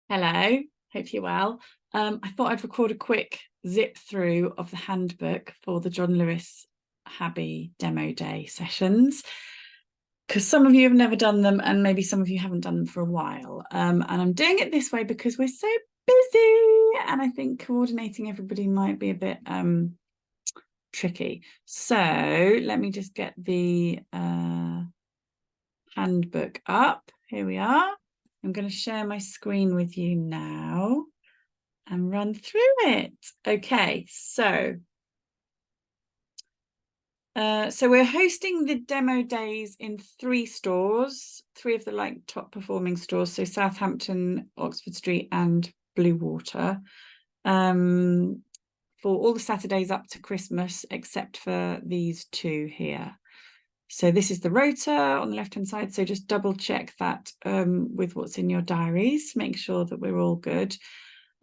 Hello, hope you're well. I thought I'd record a quick zip through of the handbook for the John Lewis Haby Demo Day sessions, because some of you have never done them and maybe some of you haven't done them for a while. And I'm doing it this way because we're so busy and I think coordinating everybody might be a bit tricky. So let me just get the handbook up. Here we are. I'm going to share my screen with you now and run through it. Okay, so we're hosting the demo days in 3 stores, 3 of the top performing stores, so Southampton, Oxford Street and Bluewater, for all the Saturdays up to Christmas, except for these 2 here. So this is the rota on the left-hand side. So just double check that with what's in your diaries, make sure that we're all good.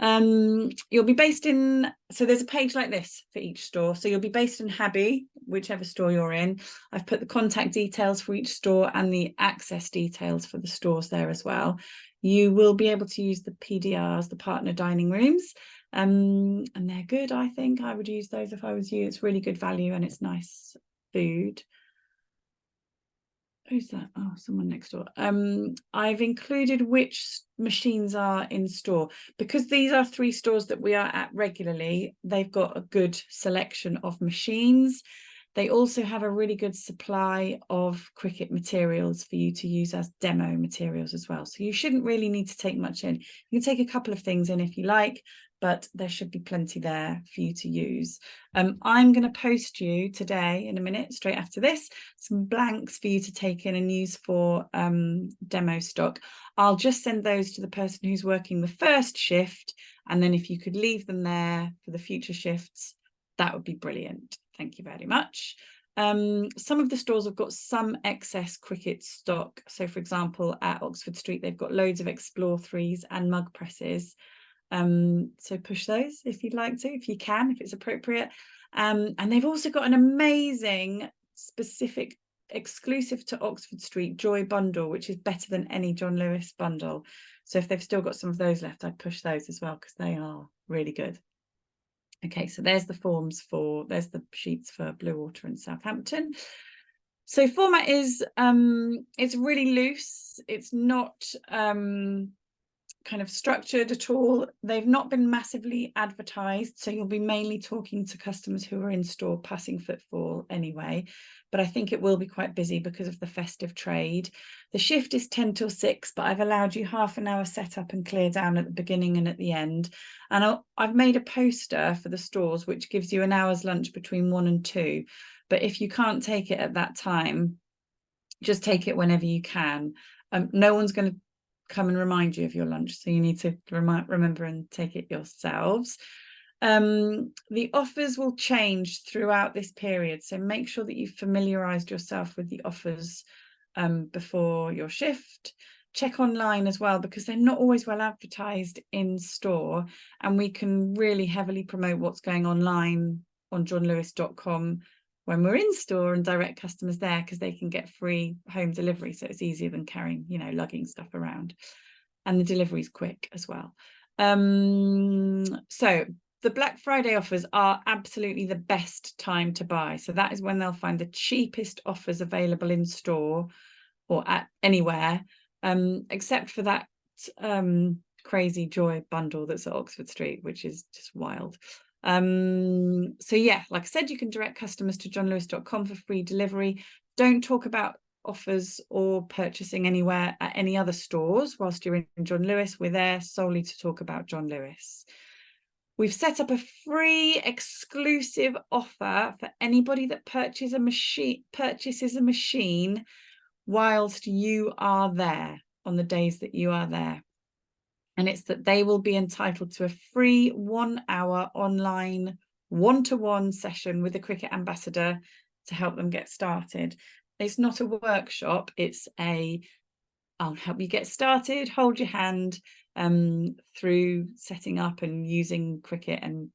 You'll be based in, so there's a page like this for each store. So you'll be based in Haby, whichever store you're in. I've put the contact details for each store and the access details for the stores there as well. You will be able to use the PDRs, the partner dining rooms, and they're good, I think. I would use those if I was you. It's really good value and it's nice food. Who's that? Oh, someone next door. I've included which machines are in store because these are 3 stores that we are at regularly. They've got a good selection of machines. They also have a really good supply of cricket materials for you to use as demo materials as well. So you shouldn't really need to take much in. You can take a couple of things in if you like, but there should be plenty there for you to use. I'm going to post you today in a minute, straight after this, some blanks for you to take in and use for demo stock. I'll just send those to the person who's working the first shift. And then if you could leave them there for the future shifts, that would be brilliant. Thank you very much. Some of the stores have got some excess cricket stock. So for example, at Oxford Street, they've got loads of Explore 3s and mug presses. So push those if you'd like to, if you can, if it's appropriate. And they've also got an amazing specific exclusive to Oxford Street Joy bundle, which is better than any John Lewis bundle. So if they've still got some of those left, I'd push those as well because they are really good. Okay, so there's the forms for, there's the sheets for Bluewater and Southampton. So format is, it's really loose. It's not kind of structured at all. They've not been massively advertised, so you'll be mainly talking to customers who are in store passing footfall anyway, but I think it will be quite busy because of the festive trade. The shift is 10 till 6, but I've allowed you half an hour set up and clear down at the beginning and at the end, and I've made a poster for the stores which gives you an hour's lunch between 1 and 2, but if you can't take it at that time, just take it whenever you can. No one's going to come and remind you of your lunch, so you need to remember and take it yourselves. The offers will change throughout this period, so make sure that you've familiarized yourself with the offers before your shift. Check online as well, because they're not always well advertised in store, and we can really heavily promote what's going online on johnlewis.com when we're in store and direct customers there, because they can get free home delivery, so it's easier than carrying, you know, lugging stuff around, and the delivery is quick as well. So the Black Friday offers are absolutely the best time to buy, so that is when they'll find the cheapest offers available in store or at anywhere, except for that crazy Joy bundle that's at Oxford Street, which is just wild. So yeah, like I said, you can direct customers to johnlewis.com for free delivery. Don't talk about offers or purchasing anywhere at any other stores whilst you're in John Lewis. We're there solely to talk about John Lewis. We've set up a free exclusive offer for anybody that purchases a machine whilst you are there on the days that you are there. And it's that they will be entitled to a free 1-hour online one-to-one session with a cricket ambassador to help them get started. It's not a workshop, it's I'll help you get started, hold your hand through setting up and using cricket and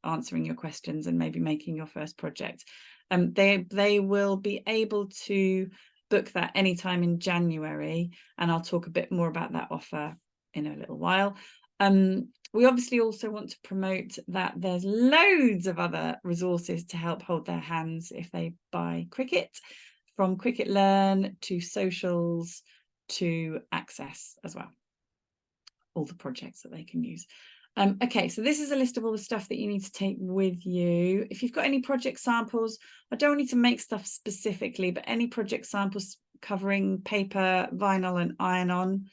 answering your questions and maybe making your first project. They will be able to book that anytime in January, and I'll talk a bit more about that offer in a little while. We obviously also want to promote that there's loads of other resources to help hold their hands if they buy Cricut, from Cricut Learn to socials to Access as well, all the projects that they can use. Okay, so this is a list of all the stuff that you need to take with you. If you've got any project samples, I don't need to make stuff specifically, but any project samples covering paper, vinyl and iron-on,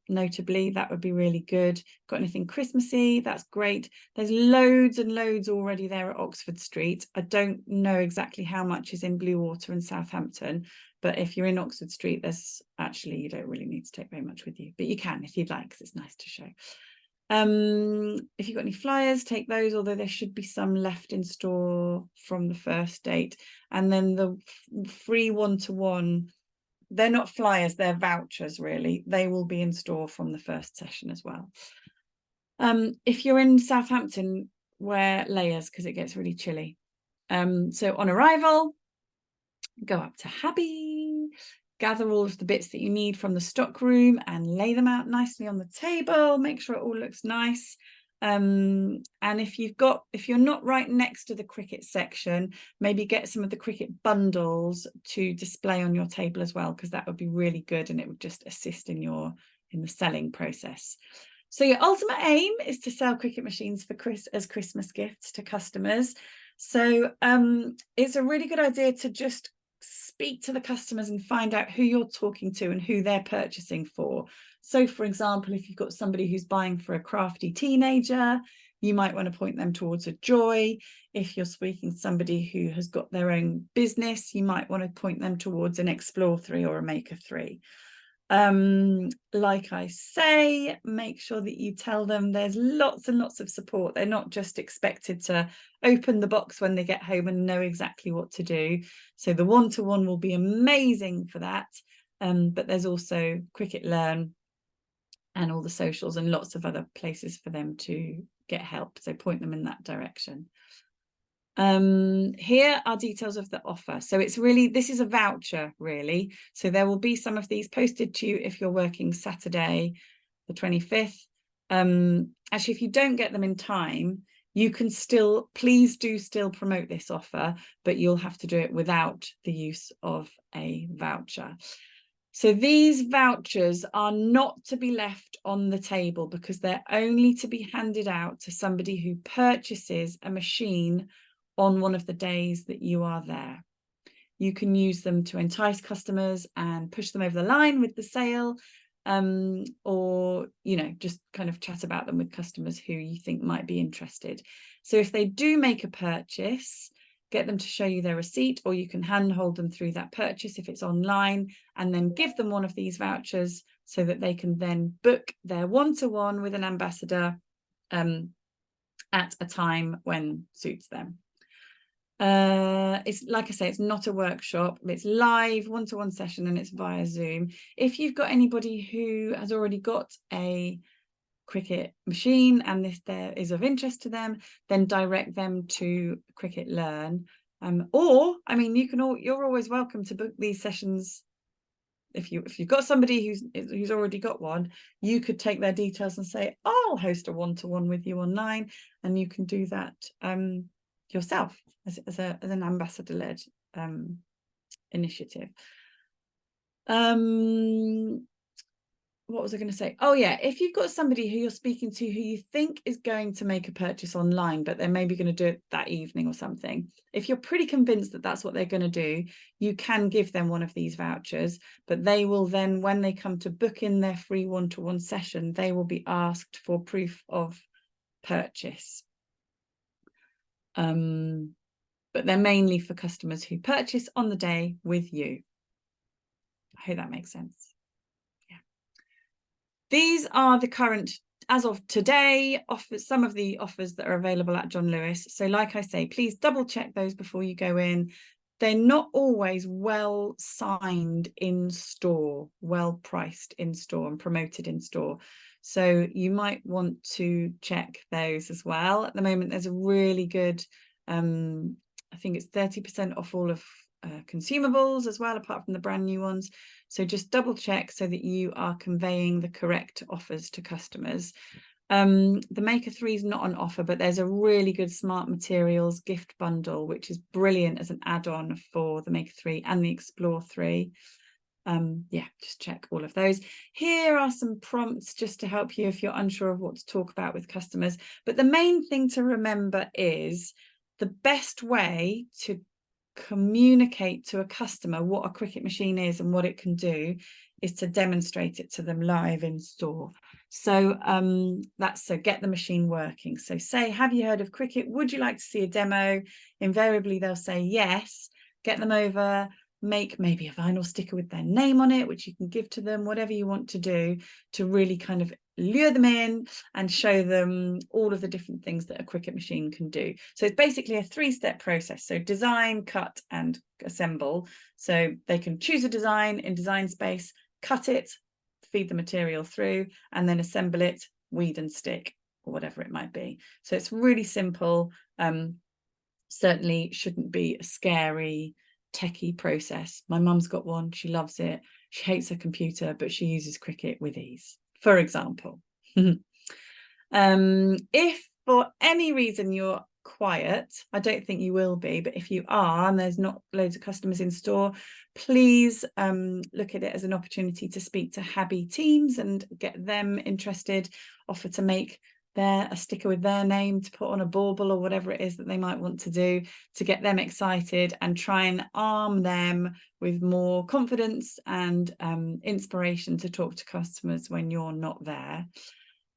notably, that would be really good. Got anything Christmassy? That's great. There's loads and loads already there at Oxford Street. I don't know exactly how much is in Bluewater and Southampton, but if you're in Oxford Street, there's actually, you don't really need to take very much with you, but you can if you'd like, because it's nice to show. If you've got any flyers, take those, although there should be some left in store from the first date. And then the free one-to-one, they're not flyers, they're vouchers, really. They will be in store from the first session as well. If you're in Southampton, wear layers because it gets really chilly. So on arrival, go up to Haby, gather all of the bits that you need from the stock room and lay them out nicely on the table. Make sure it all looks nice. And if you're not right next to the Cricut section, maybe get some of the Cricut bundles to display on your table as well, because that would be really good and it would just assist in the selling process. So your ultimate aim is to sell Cricut machines as Christmas gifts to customers. So it's a really good idea to just speak to the customers and find out who you're talking to and who they're purchasing for. So, for example, if you've got somebody who's buying for a crafty teenager, you might want to point them towards a Joy. If you're speaking to somebody who has got their own business, you might want to point them towards an Explore 3 or a Maker 3. Like I say, make sure that you tell them there's lots and lots of support. They're not just expected to open the box when they get home and know exactly what to do. So the one-to-one will be amazing for that. But there's also Cricut Learn and all the socials and lots of other places for them to get help. So point them in that direction. Here are details of the offer. So this is a voucher, really. So there will be some of these posted to you if you're working Saturday, the 25th. Actually, if you don't get them in time, you can please do still promote this offer, but you'll have to do it without the use of a voucher. So these vouchers are not to be left on the table because they're only to be handed out to somebody who purchases a machine on one of the days that you are there. You can use them to entice customers and push them over the line with the sale, or, just kind of chat about them with customers who you think might be interested. So if they do make a purchase, get them to show you their receipt, or you can handhold them through that purchase if it's online, and then give them one of these vouchers so that they can then book their one-to-one with an ambassador at a time when suits them. It's like I say, it's not a workshop, it's live one-to-one session and it's via Zoom. If you've got anybody who has already got a Cricut machine and this there is of interest to them, then direct them to Cricut Learn. Or I mean, you're always welcome to book these sessions. If you've got somebody who's already got one, you could take their details and say, I'll host a one-to-one with you online, and you can do that yourself as an ambassador-led initiative. What was I going to say? Oh yeah, if you've got somebody who you're speaking to who you think is going to make a purchase online, but they're maybe going to do it that evening or something, if you're pretty convinced that that's what they're going to do, you can give them one of these vouchers, but they will then, when they come to book in their free one-to-one session, they will be asked for proof of purchase. But they're mainly for customers who purchase on the day with you. I hope that makes sense. These are the current, as of today, offers, some of the offers that are available at John Lewis. So like I say, please double check those before you go in. They're not always well signed in store, well priced in store and promoted in store. So you might want to check those as well. At the moment, there's a really good, I think it's 30% off all of consumables as well, apart from the brand new ones. So just double check so that you are conveying the correct offers to customers. The Maker 3 is not on offer, but there's a really good Smart Materials gift bundle, which is brilliant as an add-on for the Maker 3 and the Explore 3. Yeah, just check all of those. Here are some prompts just to help you if you're unsure of what to talk about with customers. But the main thing to remember is the best way to communicate to a customer what a Cricut machine is and what it can do is to demonstrate it to them live in store. So so get the machine working. So say, have you heard of Cricut? Would you like to see a demo? Invariably they'll say yes. Get them over, make maybe a vinyl sticker with their name on it, which you can give to them, whatever you want to do to really kind of lure them in and show them all of the different things that a Cricut machine can do. So it's basically a 3-step process. So design, cut and assemble. So they can choose a design in Design Space, cut it, feed the material through, and then assemble it, weed and stick, or whatever it might be. So it's really simple. Certainly shouldn't be a scary techie process. My mum's got one, she loves it. She hates her computer, but she uses Cricut with ease, for example. If for any reason you're quiet, I don't think you will be, but if you are and there's not loads of customers in store, please look at it as an opportunity to speak to Haby teams and get them interested, offer to make a sticker with their name to put on a bauble or whatever it is that they might want to do to get them excited and try and arm them with more confidence and inspiration to talk to customers when you're not there.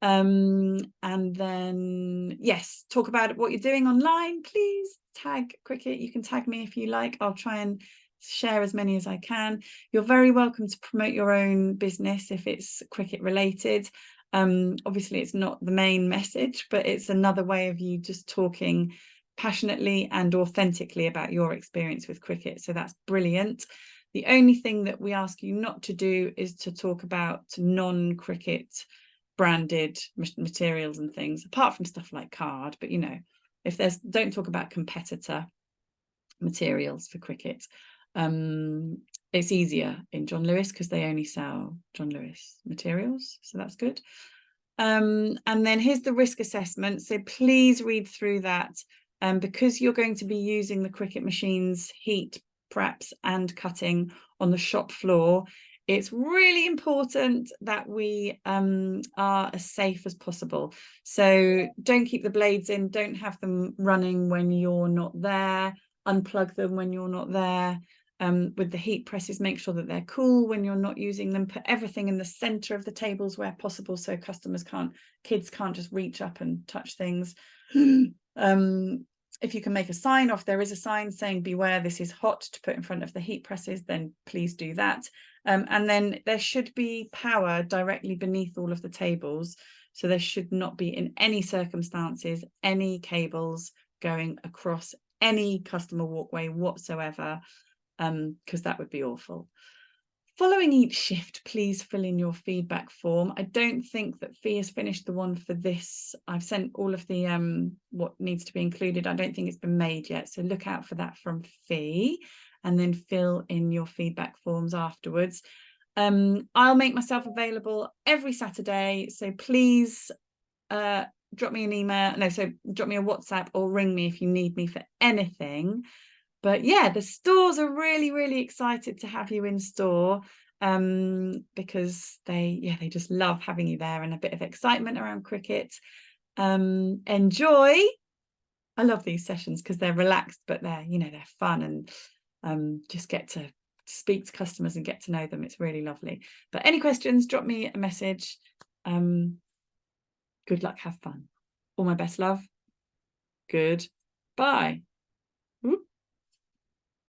And then, yes, talk about what you're doing online. Please tag Cricut. You can tag me if you like. I'll try and share as many as I can. You're very welcome to promote your own business if it's Cricut related. Obviously, it's not the main message, but it's another way of you just talking passionately and authentically about your experience with Cricut. So that's brilliant. The only thing that we ask you not to do is to talk about non-Cricut branded materials and things, apart from stuff like card. But, you know, if don't talk about competitor materials for Cricut. It's easier in John Lewis because they only sell John Lewis materials, so that's good. And then here's the risk assessment, so please read through that, because you're going to be using the Cricut machines, heat, preps and cutting on the shop floor. It's really important that we are as safe as possible. So don't keep the blades in, don't have them running when you're not there, unplug them when you're not there. With the heat presses, make sure that they're cool when you're not using them. Put everything in the center of the tables where possible, so kids can't just reach up and touch things. If you can make a sign, or if there is a sign saying beware this is hot to put in front of the heat presses, then please do that. And then there should be power directly beneath all of the tables, so there should not be in any circumstances any cables going across any customer walkway whatsoever, because that would be awful. Following each shift, please fill in your feedback form. I don't think that Fee has finished the one for this. I've sent all of the what needs to be included. I don't think it's been made yet, so look out for that from Fee, and then fill in your feedback forms afterwards. I'll make myself available every Saturday, so please drop me an email. Drop me a WhatsApp or ring me if you need me for anything. But yeah, the stores are really, really excited to have you in store, because they just love having you there, and a bit of excitement around Cricut. Enjoy. I love these sessions because they're relaxed, but they're fun, and just get to speak to customers and get to know them. It's really lovely. But any questions, drop me a message. Good luck, have fun. All my best love. Goodbye.